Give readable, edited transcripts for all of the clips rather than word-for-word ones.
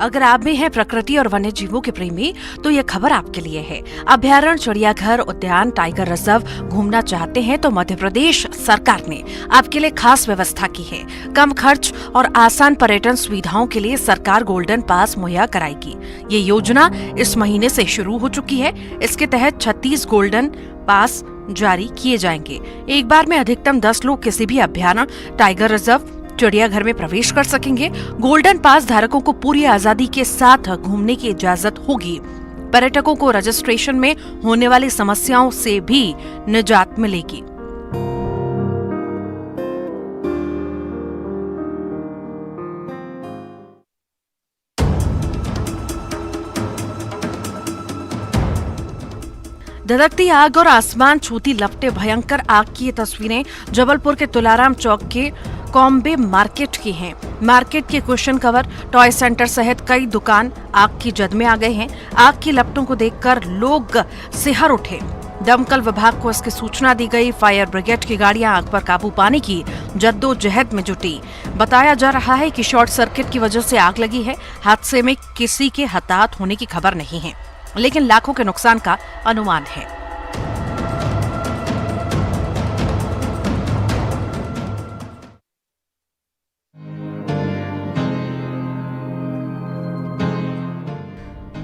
अगर आप में है प्रकृति और वन्य जीवों के प्रेमी तो ये खबर आपके लिए है। अभ्यारण्य, चिड़ियाघर, उद्यान, टाइगर रिजर्व घूमना चाहते हैं तो मध्य प्रदेश सरकार ने आपके लिए खास व्यवस्था की है। कम खर्च और आसान पर्यटन सुविधाओं के लिए सरकार गोल्डन पास मुहैया कराएगी। ये योजना इस महीने से शुरू हो चुकी है। इसके तहत 36 गोल्डन पास जारी किए जाएंगे। एक बार में अधिकतम 10 लोग किसी भी अभ्यारण्य, टाइगर रिजर्व, चिड़ियाघर में प्रवेश कर सकेंगे। गोल्डन पास धारकों को पूरी आजादी के साथ घूमने की इजाजत होगी। पर्यटकों को रजिस्ट्रेशन में होने वाली समस्याओं से भी निजात मिलेगी। धधकती आग और आसमान छूती लपटे भयंकर आग की ये तस्वीरें जबलपुर के तुलाराम चौक के कॉम्बे मार्केट की हैं। मार्केट के कुशन कवर, टॉय सेंटर सहित कई दुकान आग की जद में आ गए हैं। आग की लपटों को देखकर लोग सिहर उठे। दमकल विभाग को इसकी सूचना दी गई। फायर ब्रिगेड की गाड़ियां आग पर काबू पाने की जद्दोजहद में जुटी। बताया जा रहा है कि शॉर्ट सर्किट की वजह से आग लगी है। हादसे में किसी के हताहत होने की खबर नहीं है, लेकिन लाखों के नुकसान का अनुमान है।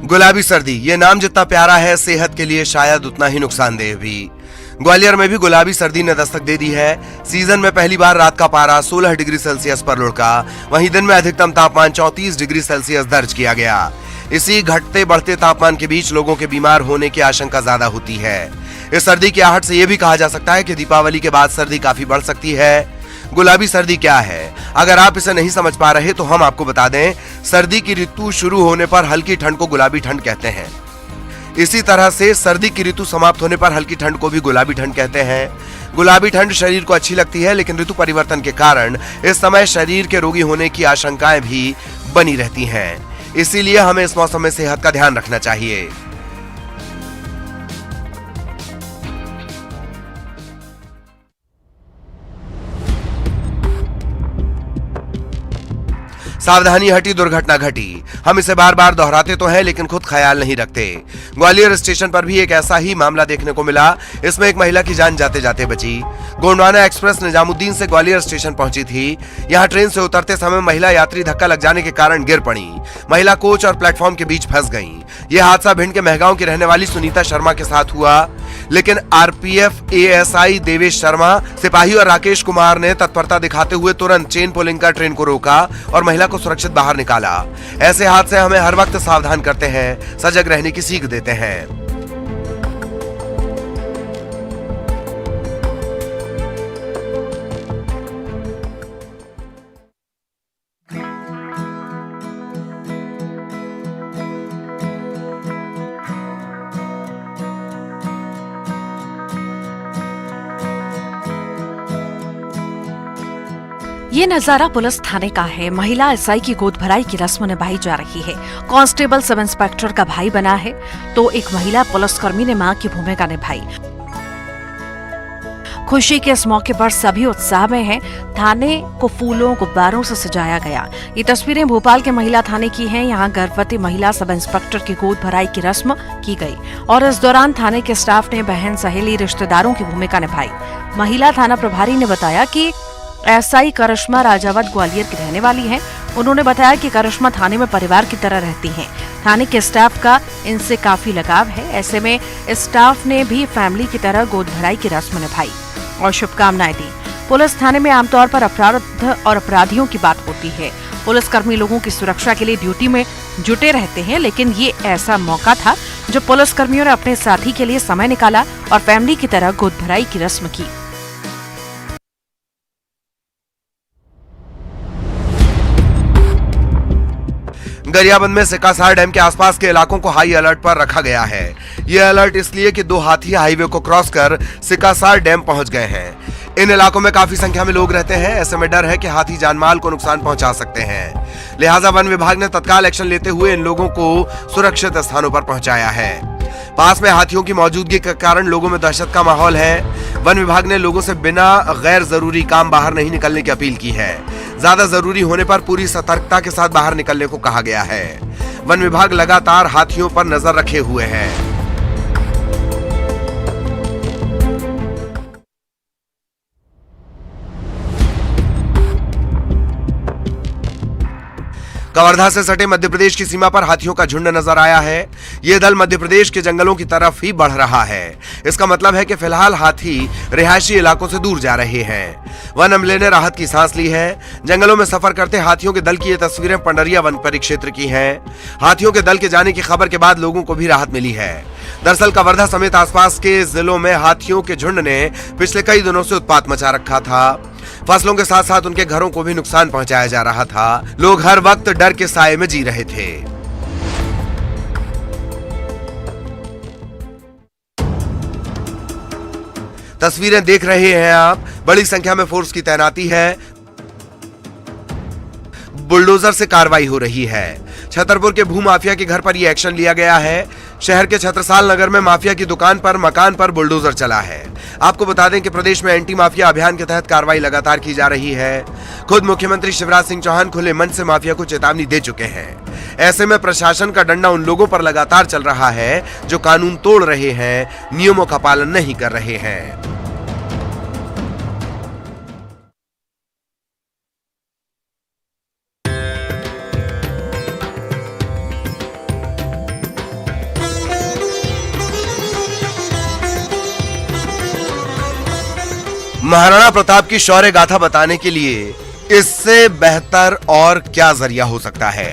गुलाबी सर्दी, ये नाम जितना प्यारा है सेहत के लिए शायद उतना ही नुकसानदेह भी। ग्वालियर में भी गुलाबी सर्दी ने दस्तक दे दी है। सीजन में पहली बार रात का पारा 16 डिग्री सेल्सियस पर लुढ़का। वहीं दिन में अधिकतम तापमान 34 डिग्री सेल्सियस दर्ज किया गया। इसी घटते बढ़ते तापमान के बीच लोगों के बीमार होने की आशंका ज्यादा होती है। इस सर्दी की आहट से यह भी कहा जा सकता है कि दीपावली के बाद सर्दी काफी बढ़ सकती है। गुलाबी सर्दी क्या है? अगर आप इसे नहीं समझ पा रहे तो हम आपको बता दें, सर्दी की ऋतु शुरू होने पर हल्की ठंड को गुलाबी ठंड कहते हैं। इसी तरह से सर्दी की ऋतु समाप्त होने पर हल्की ठंड को भी गुलाबी ठंड कहते हैं। गुलाबी ठंड शरीर को अच्छी लगती है, लेकिन ऋतु परिवर्तन के कारण इस समय शरीर के रोगी होने की आशंकाएं भी बनी रहती हैं। इसीलिए हमें इस मौसम में सेहत का ध्यान रखना चाहिए। सावधानी हटी, दुर्घटना घटी। हम इसे बार बार दोहराते तो हैं, लेकिन खुद ख्याल नहीं रखते। ग्वालियर स्टेशन पर भी एक ऐसा ही मामला देखने को मिला। इसमें एक महिला की जान जाते जाते बची। गोंडवाना एक्सप्रेस निजामुद्दीन से ग्वालियर स्टेशन पहुंची थी। यहां ट्रेन से उतरते समय महिला यात्री धक्का लग जाने के कारण गिर पड़ी। महिला कोच और प्लेटफॉर्म के बीच फंस गई। यह हादसा भिंड के महगांव की रहने वाली सुनीता शर्मा के साथ हुआ, लेकिन आरपीएफ एएसआई देवेश शर्मा, सिपाही और राकेश कुमार ने तत्परता दिखाते हुए तुरंत चेन पुलिंग कर ट्रेन को रोका और महिला को सुरक्षित बाहर निकाला। ऐसे हादसे हमें हर वक्त सावधान करते हैं, सजग रहने की सीख देते हैं। ये नजारा पुलिस थाने का है। महिला एसआई की गोद भराई की रस्म निभाई जा रही है। कांस्टेबल सब इंस्पेक्टर का भाई बना है तो एक महिला पुलिसकर्मी ने मां की भूमिका निभाई। खुशी के इस मौके पर सभी उत्साह में हैं। थाने को फूलों, गुब्बारों से सजाया गया। ये तस्वीरें भोपाल के महिला थाने की हैं। यहाँ गर्भवती महिला सब इंस्पेक्टर की गोद भराई की रस्म की गई और इस दौरान थाने के स्टाफ ने बहन, सहेली, रिश्तेदारों की भूमिका निभाई। महिला थाना प्रभारी ने बताया कि एसआई करिश्मा राजावत ग्वालियर की रहने वाली हैं। उन्होंने बताया कि करिश्मा थाने में परिवार की तरह रहती हैं। थाने के स्टाफ का इनसे काफी लगाव है। ऐसे में स्टाफ ने भी फैमिली की तरह गोद भराई की रस्म निभाई और शुभकामनाएं दी। पुलिस थाने में आमतौर पर अपराध और अपराधियों की बात होती है। पुलिसकर्मी लोगों की सुरक्षा के लिए ड्यूटी में जुटे रहते हैं, लेकिन ये ऐसा मौका था जब पुलिसकर्मियों ने अपने साथी के लिए समय निकाला और फैमिली की तरह गोद भराई की रस्म की। गरियाबंद में सिकासार डैम के आसपास के इलाकों को हाई अलर्ट पर रखा गया है। यह अलर्ट इसलिए कि 2 हाथी हाईवे को क्रॉस कर सिकासार डैम पहुंच गए हैं। इन इलाकों में काफी संख्या में लोग रहते हैं। ऐसे में डर है कि हाथी जानमाल को नुकसान पहुंचा सकते हैं। लिहाजा वन विभाग ने तत्काल एक्शन लेते हुए इन लोगों को सुरक्षित स्थानों पर पहुंचाया है। पास में हाथियों की मौजूदगी के कारण लोगों में दहशत का माहौल है। वन विभाग ने लोगों से बिना गैर जरूरी काम बाहर नहीं निकलने की अपील की है। ज्यादा जरूरी होने पर पूरी सतर्कता के साथ बाहर निकलने को कहा गया है। वन विभाग लगातार हाथियों पर नजर रखे हुए है। कवर्धा से सटे मध्य प्रदेश की सीमा पर हाथियों का झुंड नजर आया है। यह दल मध्य प्रदेश के जंगलों की तरफ ही बढ़ रहा है। इसका मतलब है कि फिलहाल हाथी रिहायशी इलाकों से दूर जा रहे हैं। वन अमले ने राहत की सांस ली है। जंगलों में सफर करते हाथियों के दल की ये तस्वीरें पंडरिया वन परिक्षेत्र की हैं। हाथियों के दल के जाने की खबर के बाद लोगों को भी राहत मिली है। दरअसल कवर्धा समेत आसपास के जिलों में हाथियों के झुंड ने पिछले कई दिनों से उत्पात मचा रखा था। फसलों के साथ साथ उनके घरों को भी नुकसान पहुंचाया जा रहा था। लोग हर वक्त डर के साए में जी रहे थे। तस्वीरें देख रहे हैं आप, बड़ी संख्या में फोर्स की तैनाती है। बुलडोजर से कार्रवाई हो रही है। छतरपुर के भूमाफिया के घर पर यह एक्शन लिया गया है। शहर के छत्रसाल नगर में माफिया की दुकान पर मकान पर बुलडोजर चला है। आपको बता दें कि प्रदेश में एंटी माफिया अभियान के तहत कार्रवाई लगातार की जा रही है। खुद मुख्यमंत्री शिवराज सिंह चौहान खुले मन से माफिया को चेतावनी दे चुके हैं। ऐसे में प्रशासन का डंडा उन लोगों पर लगातार चल रहा है जो कानून तोड़ रहे हैं, नियमों का पालन नहीं कर रहे हैं। महाराणा प्रताप की शौर्य गाथा बताने के लिए इससे बेहतर और क्या जरिया हो सकता है।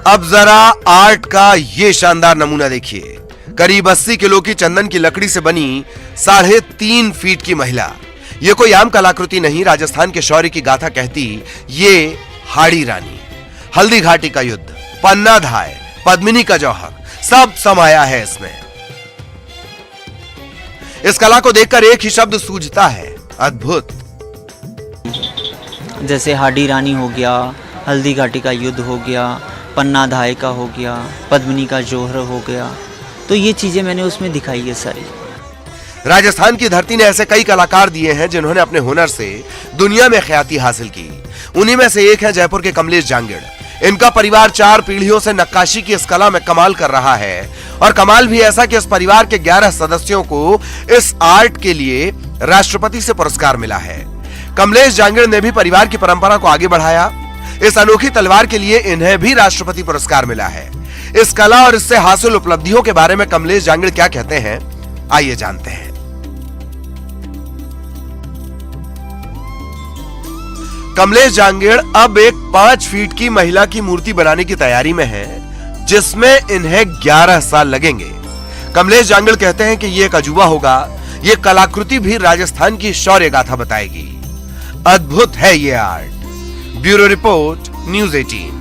अब जरा आर्ट का ये शानदार नमूना देखिए। करीब 80 किलो की चंदन की लकड़ी से बनी 3.5 फीट की महिला। ये कोई आम कलाकृति नहीं, राजस्थान के शौर्य की गाथा कहती ये हाड़ी रानी, हल्दी घाटी का युद्ध, पन्ना धाय, पद्मिनी का जौहर, सब समाया है इसमें। इस कला को देखकर एक ही शब्द सूझता है, अद्भुत। जैसे हाड़ी रानी हो गया, हल्दी घाटी का युद्ध हो गया, पन्ना धाय का हो गया, पद्मिनी का जौहर हो गया, तो ये चीजें मैंने उसमें दिखाई है सारी। राजस्थान की धरती ने ऐसे कई कलाकार दिए हैं जिन्होंने अपने हुनर से दुनिया में ख्याति हासिल की। उन्हीं में से एक है जयपुर के कमलेश जांगिड़। इनका परिवार 4 पीढ़ियों से नक्काशी की इस कला में कमाल कर रहा है। और कमाल भी ऐसा कि इस परिवार के 11 सदस्यों को इस आर्ट के लिए राष्ट्रपति से पुरस्कार मिला है। कमलेश जांगिड़ ने भी परिवार की परंपरा को आगे बढ़ाया। इस अनोखी तलवार के लिए इन्हें भी राष्ट्रपति पुरस्कार मिला है। इस कला और इससे हासिल उपलब्धियों के बारे में कमलेश जांगिड़ क्या कहते हैं, आइए जानते हैं। कमलेश जांगिड़ अब एक 5 फीट की महिला की मूर्ति बनाने की तैयारी में है, जिसमें इन्हें 11 साल लगेंगे। कमलेश जांगिड़ कहते हैं कि यह एक अजूबा होगा। यह कलाकृति भी राजस्थान की शौर्य गाथा बताएगी। अद्भुत है ये art. Bureau report, news 18।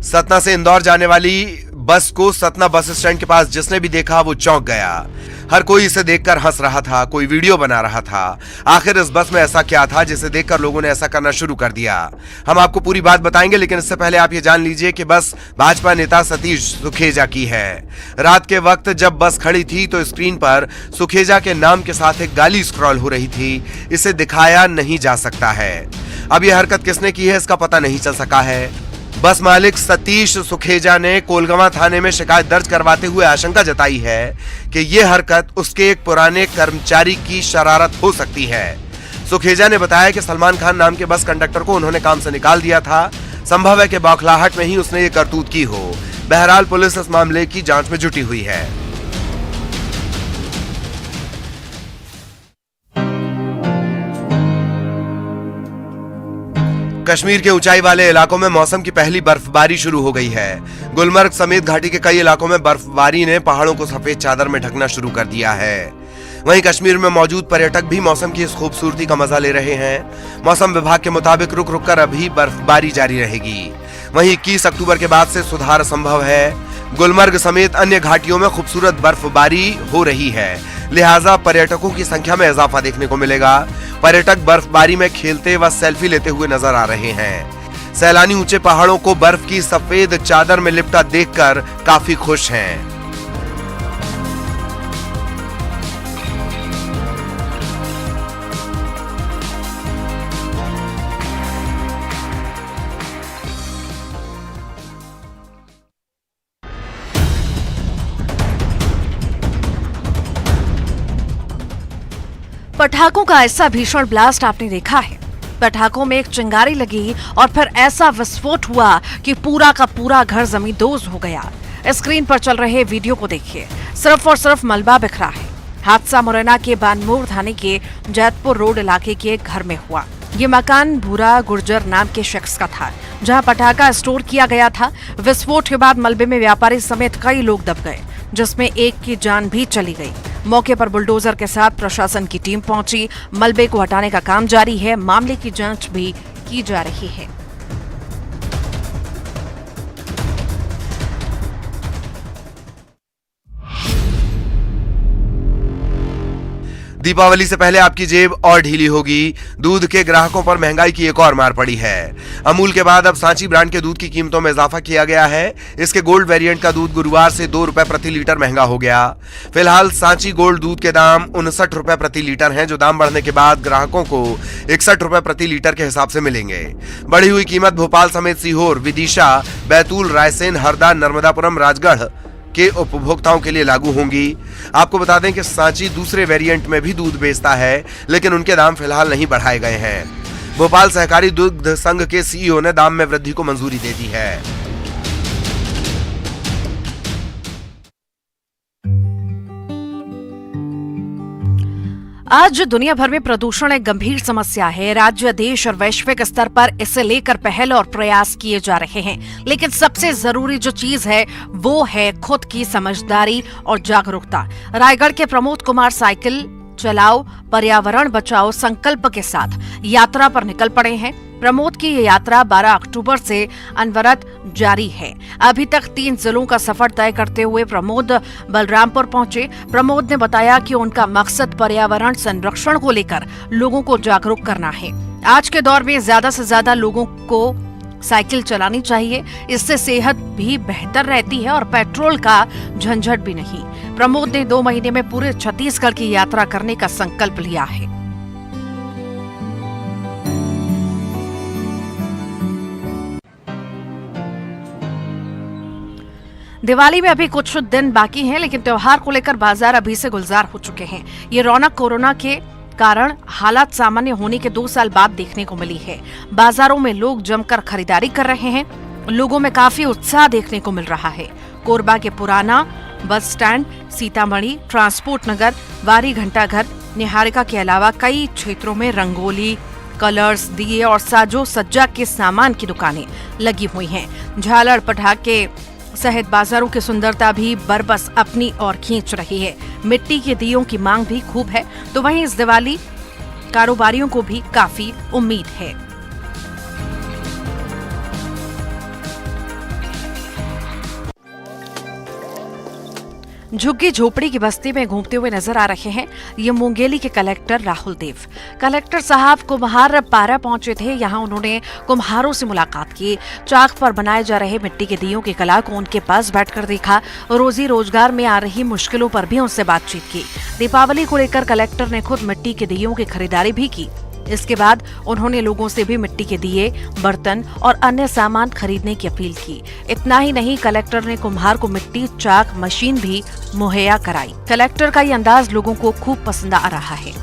Satna से इंदौर जाने वाली बस को सतना बस स्टैंड के पास जिसने भी देखा वो चौंक गया। हर कोई इसे देखकर हंस रहा था, कोई वीडियो बना रहा था। आखिर इस बस में ऐसा क्या था जिसे देखकर लोगों ने ऐसा करना शुरू कर दिया। हम आपको पूरी बात बताएंगे, लेकिन इससे पहले आप ये जान लीजिए कि बस भाजपा नेता सतीश सुखेजा की है। रात के वक्त जब बस खड़ी थी तो स्क्रीन पर सुखेजा के नाम के साथ एक गाली स्क्रॉल हो रही थी। इसे दिखाया नहीं जा सकता है। अब यह हरकत किसने की है इसका पता नहीं चल सका है। बस मालिक सतीश सुखेजा ने कोलगवां थाने में शिकायत दर्ज करवाते हुए आशंका जताई है कि यह हरकत उसके एक पुराने कर्मचारी की शरारत हो सकती है। सुखेजा ने बताया कि सलमान खान नाम के बस कंडक्टर को उन्होंने काम से निकाल दिया था। संभव है कि बौखलाहट में ही उसने ये करतूत की हो। बहरहाल पुलिस इस मामले की जांच में जुटी हुई है। कश्मीर के ऊंचाई वाले इलाकों में मौसम की पहली बर्फबारी शुरू हो गई है। गुलमर्ग समेत घाटी के कई इलाकों में बर्फबारी ने पहाड़ों को सफेद चादर में ढकना शुरू कर दिया है। वहीं कश्मीर में मौजूद पर्यटक भी मौसम की इस खूबसूरती का मजा ले रहे हैं। मौसम विभाग के मुताबिक रुक रुक कर अभी बर्फबारी जारी रहेगी। वहीं 21 अक्टूबर के बाद से सुधार संभव है। गुलमर्ग समेत अन्य घाटियों में खूबसूरत बर्फबारी हो रही है, लिहाजा पर्यटकों की संख्या में इजाफा देखने को मिलेगा। पर्यटक बर्फबारी में खेलते व सेल्फी लेते हुए नजर आ रहे हैं। सैलानी ऊंचे पहाड़ों को बर्फ की सफेद चादर में लिपटा देखकर काफी खुश हैं। पटाखों का ऐसा भीषण ब्लास्ट आपने देखा है? पटाखों में एक चिंगारी लगी और फिर ऐसा विस्फोट हुआ कि पूरा का पूरा घर जमींदोज हो गया। स्क्रीन पर चल रहे वीडियो को देखिए, सिर्फ और सिर्फ मलबा बिखरा है। हादसा मुरैना के बानमोर थाने के जैतपुर रोड इलाके के एक घर में हुआ। ये मकान भूरा गुर्जर नाम के शख्स का था, जहां पटाखा स्टोर किया गया था। विस्फोट के बाद मलबे में व्यापारी समेत कई लोग दब गए, जिसमें एक की जान भी चली गई। मौके पर बुलडोजर के साथ प्रशासन की टीम पहुंची। मलबे को हटाने का काम जारी है। मामले की जांच भी की जा रही है। दीपावली से पहले आपकी जेब और ढीली होगी। दूध के ग्राहकों पर महंगाई की एक और मार पड़ी है। अमूल के बाद अब सांची ब्रांड के दूध की कीमतों में इजाफा किया गया है। इसके गोल्ड वेरिएंट का दूध गुरुवार से 2 रुपए प्रति लीटर महंगा हो गया। फिलहाल सांची गोल्ड दूध के दाम 59 रुपए प्रति लीटर हैं, जो दाम बढ़ने के बाद ग्राहकों को 61 रुपए प्रति लीटर के हिसाब से मिलेंगे। बढ़ी हुई कीमत भोपाल समेत सीहोर, विदिशा, बैतूल, रायसेन, हरदा, नर्मदापुरम, राजगढ़ के उपभोक्ताओं के लिए लागू होंगी। आपको बता दें कि सांची दूसरे वेरिएंट में भी दूध बेचता है, लेकिन उनके दाम फिलहाल नहीं बढ़ाए गए हैं। भोपाल सहकारी दुग्ध संघ के सीईओ ने दाम में वृद्धि को मंजूरी दे दी है। आज दुनिया भर में प्रदूषण एक गंभीर समस्या है। राज्य, देश और वैश्विक स्तर पर इसे लेकर पहल और प्रयास किए जा रहे हैं, लेकिन सबसे जरूरी जो चीज है वो है खुद की समझदारी और जागरूकता। रायगढ़ के प्रमोद कुमार साइकिल चलाओ पर्यावरण बचाओ संकल्प के साथ यात्रा पर निकल पड़े हैं। प्रमोद की ये यात्रा 12 अक्टूबर से अनवरत जारी है। अभी तक 3 जिलों का सफर तय करते हुए प्रमोद बलरामपुर पहुंचे। प्रमोद ने बताया कि उनका मकसद पर्यावरण संरक्षण को लेकर लोगों को जागरूक करना है। आज के दौर में ज्यादा से ज्यादा लोगों को साइकिल चलानी चाहिए, इससे सेहत भी बेहतर रहती है और पेट्रोल का झंझट भी नहीं। प्रमोद ने 2 महीने में पूरे छत्तीसगढ़ की यात्रा करने का संकल्प लिया है। दिवाली में अभी कुछ दिन बाकी हैं, लेकिन त्योहार को लेकर बाजार अभी से गुलजार हो चुके हैं। ये रौनक कोरोना के कारण हालात सामान्य होने के 2 साल बाद देखने को मिली है। बाजारों में लोग जमकर खरीदारी कर रहे हैं। लोगों में काफी उत्साह देखने को मिल रहा है। कोरबा के पुराना बस स्टैंड, सीतामढ़ी, ट्रांसपोर्ट नगर, वारी घंटाघर, निहारिका के अलावा कई क्षेत्रों में रंगोली, कलर्स, दिए और साजो सज्जा के सामान की दुकानें लगी हुई हैं। झालर, पटाखे सहित बाजारों की सुंदरता भी बरबस अपनी ओर खींच रही है। मिट्टी के दियों की मांग भी खूब है, तो वहीं इस दिवाली कारोबारियों को भी काफी उम्मीद है। झुग्गी झोपड़ी की बस्ती में घूमते हुए नजर आ रहे हैं ये मुंगेली के कलेक्टर राहुल देव। कलेक्टर साहब कुम्हार पारा पहुंचे थे। यहां उन्होंने कुम्हारों से मुलाकात की, चाक पर बनाए जा रहे मिट्टी के दियों की कला को उनके पास बैठकर देखा, रोजी रोजगार में आ रही मुश्किलों पर भी उनसे बातचीत की। दीपावली को लेकर कलेक्टर ने खुद मिट्टी के दियों की खरीदारी भी की। इसके बाद उन्होंने लोगों से भी मिट्टी के दिए, बर्तन और अन्य सामान खरीदने की अपील की। इतना ही नहीं, कलेक्टर ने कुम्हार को मिट्टी चाक मशीन भी मुहैया कराई। कलेक्टर का ये अंदाज लोगों को खूब पसंद आ रहा है।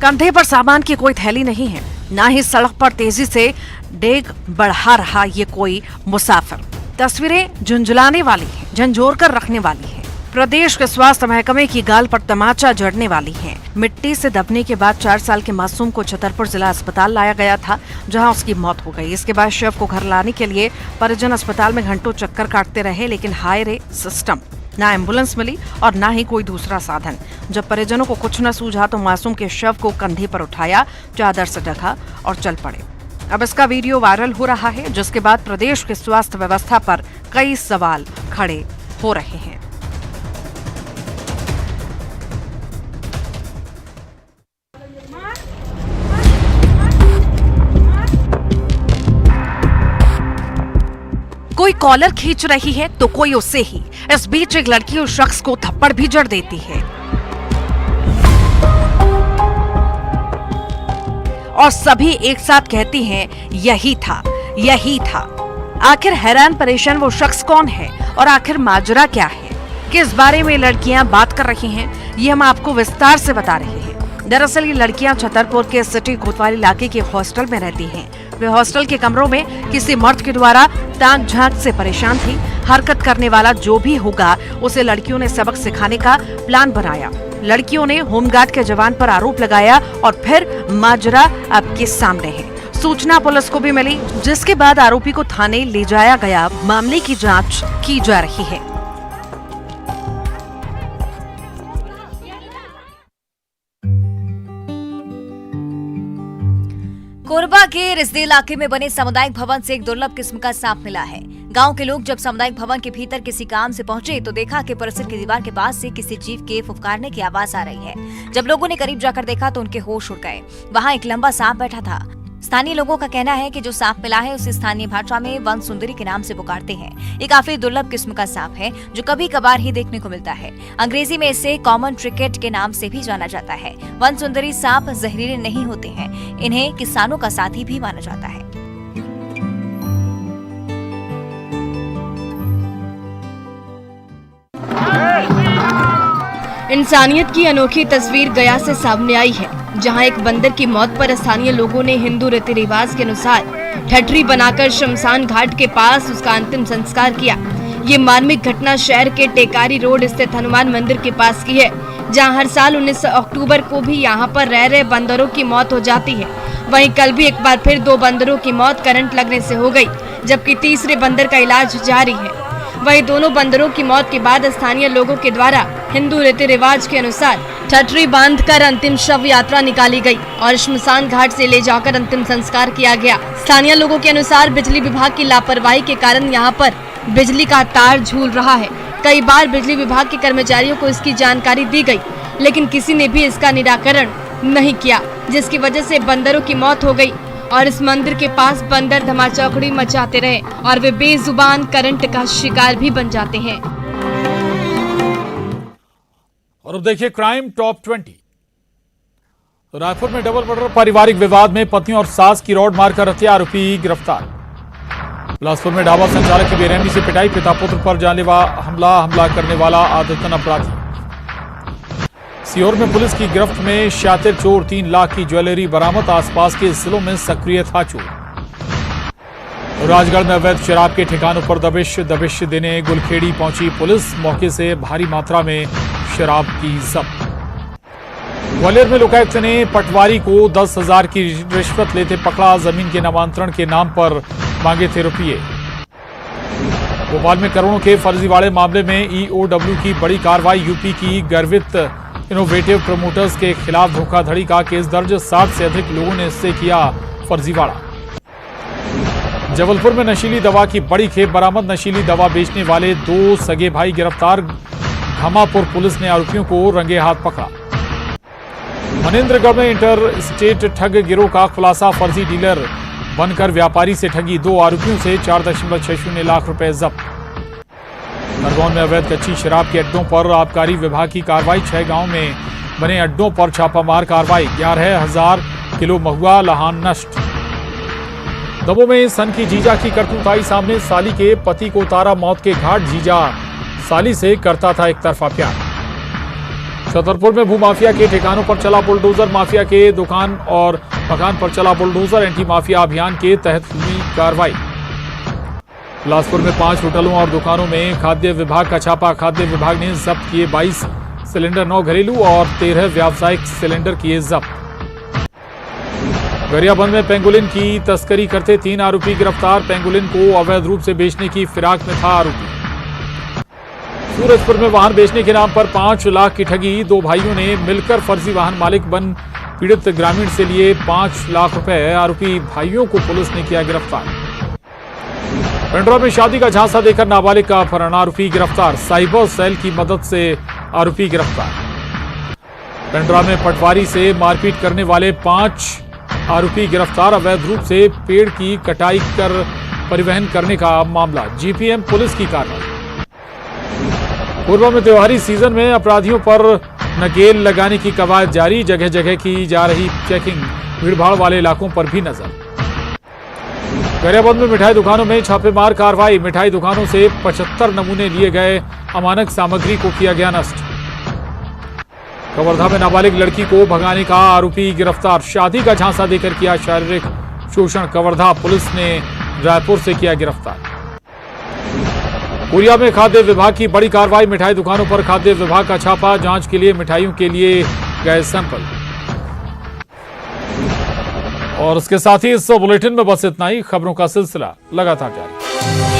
कंधे पर सामान की कोई थैली नहीं है, ना ही सड़क पर तेजी से डेग बढ़ा रहा ये कोई मुसाफिर। तस्वीरें झुंझलाने वाली हैं, झंझोर कर रखने वाली हैं। प्रदेश के स्वास्थ्य महकमे की गाल पर तमाचा जड़ने वाली हैं। मिट्टी से दबने के बाद 4 साल के मासूम को छतरपुर जिला अस्पताल लाया गया था, जहां उसकी मौत हो गई। इसके बाद शव को घर लाने के लिए परिजन अस्पताल में घंटों चक्कर काटते रहे, लेकिन हाय रे सिस्टम। ना एम्बुलेंस मिली और ना ही कोई दूसरा साधन। जब परिजनों को कुछ न सूझा तो मासूम के शव को कंधे पर उठाया, चादर से ढका और चल पड़े। अब इसका वीडियो वायरल हो रहा है, जिसके बाद प्रदेश की स्वास्थ्य व्यवस्था पर कई सवाल खड़े हो रहे हैं। कोई कॉलर खींच रही है तो कोई उससे ही। इस बीच एक लड़की उस शख्स को थप्पड़ भी जड़ देती है और सभी एक साथ कहती हैं, यही था, यही था। आखिर हैरान परेशान वो शख्स कौन है और आखिर माजरा क्या है, किस बारे में लड़कियां बात कर रही हैं, ये हम आपको विस्तार से बता रहे हैं। दरअसल ये लड़कियां छतरपुर के सिटी कोतवाल इलाके के हॉस्टल में रहती हैं। वे हॉस्टल के कमरों में किसी मर्द के द्वारा ताक झांक से परेशान थी। हरकत करने वाला जो भी होगा उसे लड़कियों ने सबक सिखाने का प्लान बनाया। लड़कियों ने होमगार्ड के जवान पर आरोप लगाया और फिर माजरा आपके सामने है। सूचना पुलिस को भी मिली, जिसके बाद आरोपी को थाने ले जाया गया। मामले की जांच की जा रही है। कोरबा के रिजदी इलाके में बने सामुदायिक भवन से एक दुर्लभ किस्म का सांप मिला है। गांव के लोग जब सामुदायिक भवन के भीतर किसी काम से पहुंचे तो देखा कि परिसर की दीवार के पास से किसी जीव के फुफकारने की आवाज आ रही है। जब लोगों ने करीब जाकर देखा तो उनके होश उड़ गए। वहां एक लंबा सांप बैठा था। स्थानीय लोगों का कहना है कि जो सांप मिला है उसे स्थानीय भाषा में वन सुंदरी के नाम से पुकारते हैं। ये काफी दुर्लभ किस्म का सांप है जो कभी कभार ही देखने को मिलता है। अंग्रेजी में इसे कॉमन ट्रिकेट के नाम से भी जाना जाता है। वन सुंदरी सांप जहरीले नहीं होते हैं। इन्हें किसानों का साथी भी माना जाता है। इंसानियत की अनोखी तस्वीर गया से सामने आई है, जहां एक बंदर की मौत पर स्थानीय लोगों ने हिंदू रीति रिवाज के अनुसार ठठरी बनाकर शमशान घाट के पास उसका अंतिम संस्कार किया। ये मार्मिक घटना शहर के टेकारी रोड स्थित हनुमान मंदिर के पास की है, जहां हर साल 19 अक्टूबर को भी यहां पर रह रहे बंदरों की मौत हो जाती है। वहीं कल भी एक बार फिर 2 बंदरों की मौत करंट लगने से हो गई, जबकि तीसरे बंदर का इलाज जारी है। वहीं दोनों बंदरों की मौत के बाद स्थानीय लोगों के द्वारा हिंदू रीति रिवाज के अनुसार ठठरी बांधकर अंतिम शव यात्रा निकाली गई और शमशान घाट से ले जाकर अंतिम संस्कार किया गया। स्थानीय लोगों के अनुसार बिजली विभाग की लापरवाही के कारण यहां पर बिजली का तार झूल रहा है। कई बार बिजली विभाग के कर्मचारियों को इसकी जानकारी दी गई, लेकिन किसी ने भी इसका निराकरण नहीं किया, जिसकी वजह से बंदरों की मौत हो गई और इस मंदिर के पास बंदर धमाचौकड़ी मचाते रहे और वे बेजुबान करंट का शिकार भी बन जाते हैं। और अब देखिए क्राइम टॉप 20। तो रायपुर में डबल मर्डर पारिवारिक विवाद में पत्नी और सास की रॉड मारकर हत्या, आरोपी गिरफ्तार। बिलासपुर में ढाबा संचालक की बेरहमी से पिटाई, पिता पुत्र पर जानलेवा हमला करने वाला आदतन अपराधी। सीहोर में पुलिस की गिरफ्त में शातिर चोर, 3 लाख की ज्वेलरी बरामद, आसपास के जिलों में सक्रिय था चोर। राजगढ़ में अवैध शराब के ठिकानों पर दबिश देने गुलखेड़ी पहुंची पुलिस, मौके से भारी मात्रा में शराब की जब्त। ग्वालियर में लोकायुक्त ने पटवारी को 10,000 की रिश्वत लेते पकड़ा, जमीन के नामांतरण के नाम पर मांगे थे रुपये। भोपाल में करोड़ों के फर्जीवाड़े मामले में ईओडब्ल्यू की बड़ी कार्रवाई, यूपी की गर्वित इनोवेटिव प्रमोटर्स के खिलाफ धोखाधड़ी का केस दर्ज, 60 से अधिक लोगों ने इससे किया फर्जीवाड़ा। जबलपुर में नशीली दवा की बड़ी खेप बरामद, नशीली दवा बेचने वाले 2 सगे भाई गिरफ्तार, घमापुर पुलिस ने आरोपियों को रंगे हाथ पकड़ा। मनेंद्रगढ़ में इंटर स्टेट ठग गिरोह का खुलासा, फर्जी डीलर बनकर व्यापारी से ठगी, 2 आरोपियों से 4.60 लाख रुपए जब्त। खरगोन में अवैध कच्ची शराब के अड्डों पर आबकारी विभाग की कार्रवाई, 6 गांव में बने अड्डों पर छापामार कार्रवाई, 11,000 किलो महुआ लहान नष्ट। दमोह में सन की जीजा की करतूत आई सामने, साली के पति को उतारा मौत के घाट, जीजा साली से करता था एक तरफा प्यार। छतरपुर में भूमाफिया के ठिकानों पर चला बुलडोजर, माफिया के दुकान और मकान पर चला बुलडोजर, एंटी माफिया अभियान के तहत हुई कार्रवाई। बिलासपुर में 5 होटलों और दुकानों में खाद्य विभाग का छापा, खाद्य विभाग ने जब्त किए 22 सिलेंडर, 9 घरेलू और 13 व्यावसायिक सिलेंडर किए जब्त। गरियाबंद में पेंगोलिन की तस्करी करते 3 आरोपी गिरफ्तार, पेंगोलिन को अवैध रूप से बेचने की फिराक में था आरोपी। सूरजपुर में वाहन बेचने के नाम पर 5 लाख की ठगी। 2 भाइयों ने मिलकर फर्जी वाहन मालिक बन पीड़ित ग्रामीण से लिए 5 लाख रुपए। आरोपी भाइयों को पुलिस ने किया गिरफ्तार। पेंड्रा में शादी का झांसा देकर नाबालिग का अपहरण, आरोपी गिरफ्तार। साइबर सेल की मदद से आरोपी गिरफ्तार। पेंड्रा में पटवारी से मारपीट करने वाले 5 आरोपी गिरफ्तार। अवैध रूप से पेड़ की कटाई कर परिवहन करने का मामला, जीपीएम पुलिस की कार्रवाई। पूर्व में त्योहारी सीजन में अपराधियों पर नकेल लगाने की कवायद जारी, जगह जगह की जा रही चेकिंग, भीड़भाड़ वाले इलाकों पर भी नजर। गरियाबंद में मिठाई दुकानों में छापेमार कार्रवाई, मिठाई दुकानों से 75 नमूने लिए गए, अमानक सामग्री को किया गया नष्ट। कवर्धा में नाबालिग लड़की को भगाने का आरोपी गिरफ्तार, शादी का झांसा देकर किया शारीरिक शोषण। कवर्धा पुलिस ने रायपुर से किया गिरफ्तार। कोरिया में खाद्य विभाग की बड़ी कार्रवाई, मिठाई दुकानों पर खाद्य विभाग का छापा, जांच के लिए मिठाइयों के लिए गए सैंपल। और उसके साथ ही इस बुलेटिन में बस इतना ही। खबरों का सिलसिला लगातार जारी।